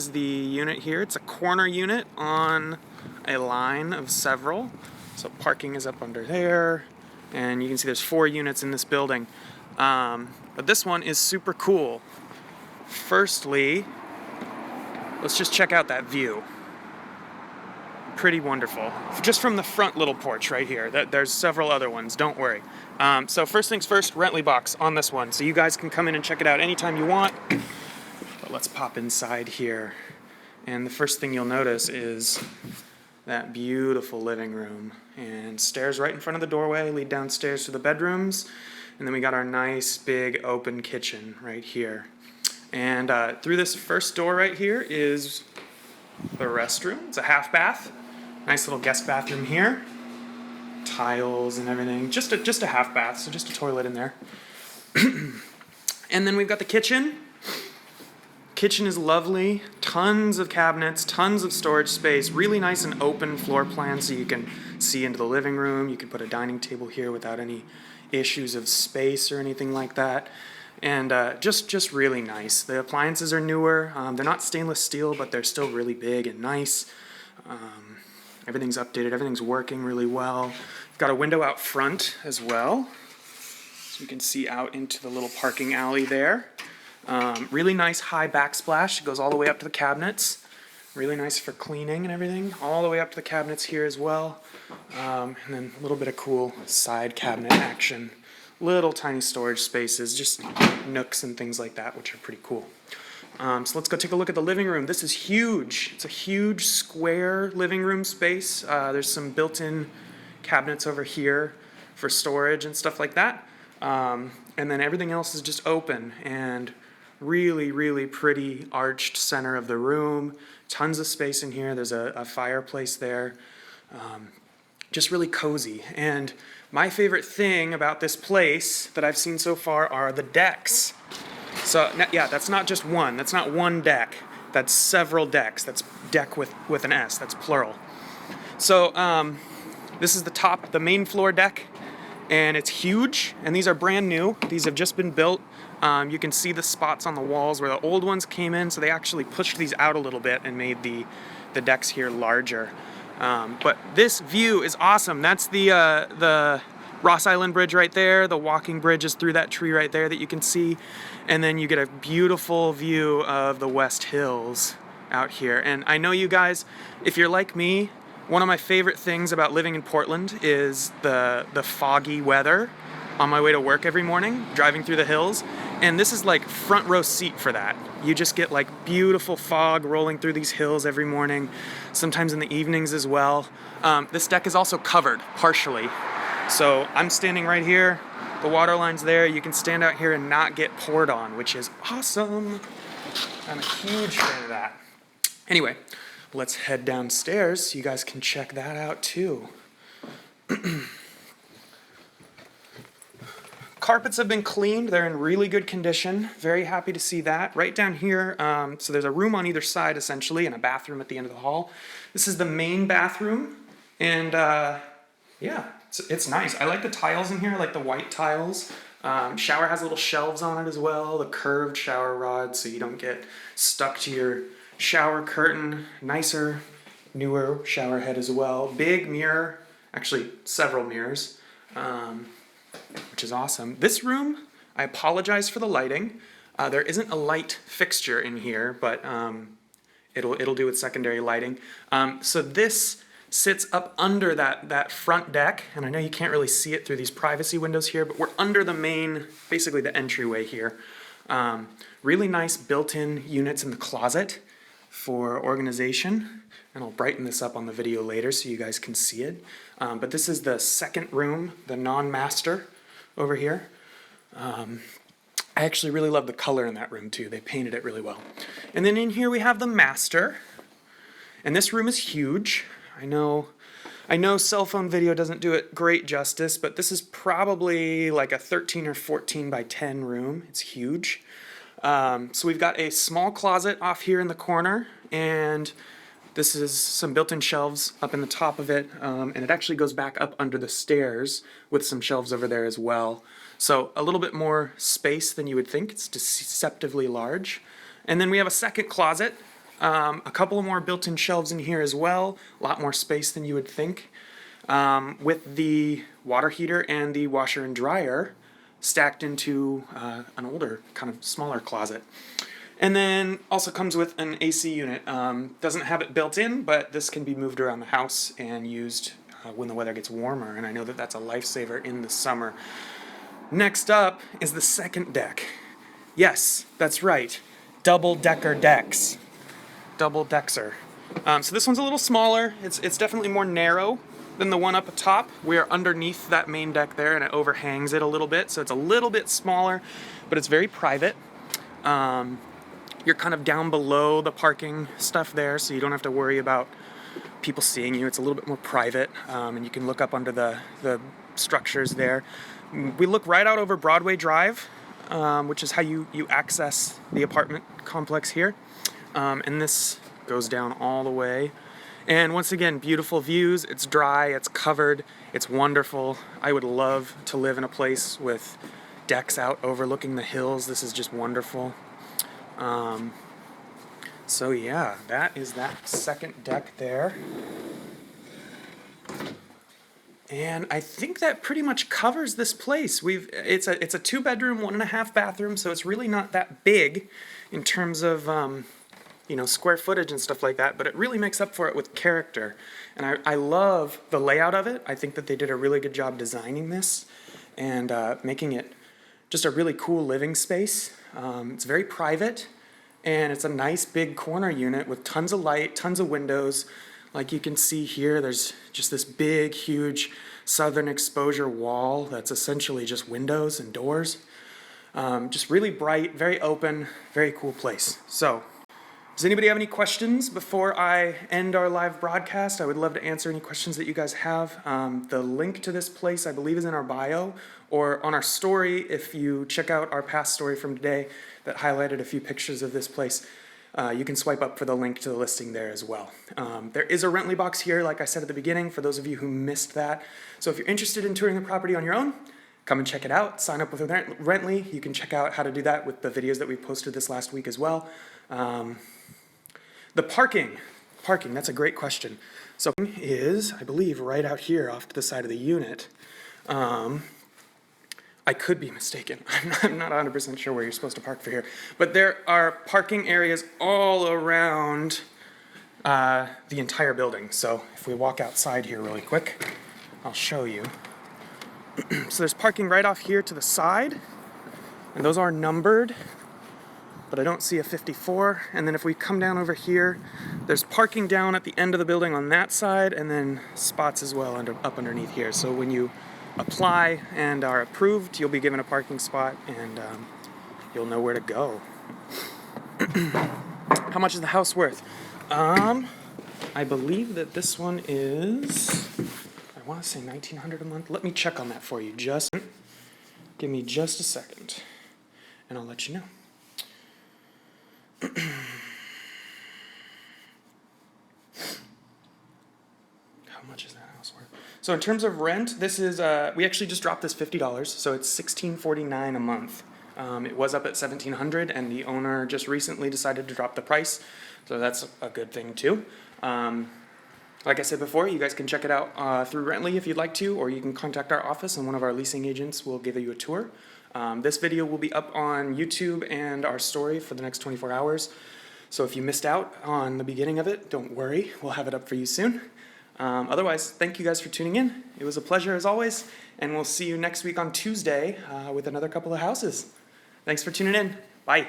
Is the unit here. It's a corner unit on a line of several. So parking is up under there, and you can see there's 4 units in this building. But this one is super cool. Firstly, let's just check out that view. Pretty wonderful. Just from the front little porch right here. There's several other ones, don't worry. So first things first, Rentley box on this one. So you guys can come in and check it out anytime you want. But let's pop inside here. And the first thing you'll notice is that beautiful living room. And stairs right in front of the doorway lead downstairs to the bedrooms. And then we got our nice big open kitchen right here. And through this first door right here is the restroom. It's a half bath. Nice little guest bathroom here. Tiles and everything. Just a half bath, so just a toilet in there. And then we've got the kitchen. Kitchen is lovely. Tons of cabinets, tons of storage space. Really nice and open floor plan so you can see into the living room. You can put a dining table here without any issues of space or anything like that. And just really nice. The appliances are newer. They're not stainless steel, but they're still really big and nice. Everything's updated. Everything's working really well. We've got a window out front as well, so you can see out into the little parking alley there. Really nice high backsplash. It goes all the way up to the cabinets. Really nice for cleaning and everything. All the way up to the cabinets here as well. And then a little bit of cool side cabinet action. Little tiny storage spaces, just nooks and things like that, which are pretty cool. So let's go take a look at the living room. This is huge. It's a huge square living room space. There's some built-in cabinets over here for storage and stuff like that. And then everything else is just open and really, really pretty arched center of the room. Tons of space in here. There's a fireplace there. Just really cozy. And my favorite thing about this place that I've seen so far are the decks. So yeah, that's not just one. That's not one deck. That's several decks. That's deck with an S. That's plural. So this is the main floor deck, and it's huge. And these are brand new. These have just been built. You can see the spots on the walls where the old ones came in, so they actually pushed these out a little bit and made the decks here larger. But this view is awesome. That's the Ross Island Bridge right there. The walking bridge is through that tree right there that you can see. And then you get a beautiful view of the West Hills out here. And I know you guys, if you're like me, one of my favorite things about living in Portland is the foggy weather on my way to work every morning, driving through the hills. And this is like front row seat for that. You just get like beautiful fog rolling through these hills every morning, sometimes in the evenings as well. This deck is also covered partially. So I'm standing right here, the water line's there. You can stand out here and not get poured on, which is awesome. I'm a huge fan of that. Anyway, let's head downstairs so you guys can check that out too. Carpets have been cleaned. They're in really good condition. Very happy to see that. Right down here, so there's a room on either side essentially and a bathroom at the end of the hall. This is the main bathroom, and yeah, it's nice. I like the tiles in here. I like the white tiles. Shower has little shelves on it as well. The curved shower rod so you don't get stuck to your shower curtain. Nicer, newer shower head as well. Big mirror, actually several mirrors. Which is awesome. This room, I apologize for the lighting. There isn't a light fixture in here, but it'll do with secondary lighting. So this sits up under that front deck, and I know you can't really see it through these privacy windows here, but we're under the main, basically the entryway here. Really nice built-in units in the closet for organization, and I'll brighten this up on the video later so you guys can see it. But this is the second room, the non-master over here. I actually really love the color in that room too. They painted it really well. And then in here we have the master. And this room is huge. I know cell phone video doesn't do it great justice, but this is probably like a 13 or 14 by 10 room. It's huge. So we've got a small closet off here in the corner, and this is some built-in shelves up in the top of it, and it actually goes back up under the stairs with some shelves over there as well. So a little bit more space than you would think. It's deceptively large. And then we have a second closet A couple of more built-in shelves in here as well. A lot more space than you would think. With the water heater and the washer and dryer stacked into an older, kind of smaller closet. And then also comes with an AC unit. Doesn't have it built in, but this can be moved around the house and used when the weather gets warmer, and I know that that's a lifesaver in the summer. Next up is the second deck. Yes, that's right. Double-decker decks. Double-dexer. So this one's a little smaller. It's definitely more narrow than the one up top. We are underneath that main deck there, and it overhangs it a little bit, so it's a little bit smaller, but it's very private. You're kind of down below the parking stuff there, so you don't have to worry about people seeing you. It's a little bit more private, and you can look up under the structures there. We look right out over Broadway Drive, which is how you access the apartment complex here. And this goes down all the way. And once again, beautiful views. It's dry, it's covered, it's wonderful. I would love to live in a place with decks out overlooking the hills. This is just wonderful. So yeah, that is that second deck there. And I think that pretty much covers this place. It's a 2-bedroom, 1.5 bathroom, so it's really not that big in terms of square footage and stuff like that, but it really makes up for it with character. And I love the layout of it. I think that they did a really good job designing this and making it just a really cool living space. It's very private, and it's a nice big corner unit with tons of light, tons of windows. Like you can see here, there's just this big, huge southern exposure wall that's essentially just windows and doors. Just really bright, very open, very cool place. So, does anybody have any questions before I end our live broadcast? I would love to answer any questions that you guys have. The link to this place, I believe, is in our bio or on our story. If you check out our past story from today that highlighted a few pictures of this place, you can swipe up for the link to the listing there as well. There is a Rently box here, like I said at the beginning, for those of you who missed that. So if you're interested in touring the property on your own, come and check it out. Sign up with Rently. You can check out how to do that with the videos that we posted this last week as well. The parking, that's a great question. So is, I believe, right out here off to the side of the unit. I could be mistaken. I'm not 100% sure where you're supposed to park for here. But there are parking areas all around the entire building. So if we walk outside here really quick, I'll show you. So there's parking right off here to the side, and those are numbered, but I don't see a 54. And then if we come down over here, there's parking down at the end of the building on that side, and then spots as well up underneath here. So when you apply and are approved, you'll be given a parking spot, and you'll know where to go. How much is the house worth? I believe that this one is, I want to say $1,900 a month. Let me check on that for you. Just give me just a second, and I'll let you know. How much is that house worth? So in terms of rent, this is, we actually just dropped this $50, so it's $1,649 a month. It was up at $1,700, and the owner just recently decided to drop the price, so that's a good thing too. Like I said before, you guys can check it out through Rently if you'd like to, or you can contact our office and one of our leasing agents will give you a tour. This video will be up on YouTube and our story for the next 24 hours. So if you missed out on the beginning of it, don't worry, we'll have it up for you soon. Otherwise, thank you guys for tuning in. It was a pleasure as always, and we'll see you next week on Tuesday with another couple of houses. Thanks for tuning in. Bye.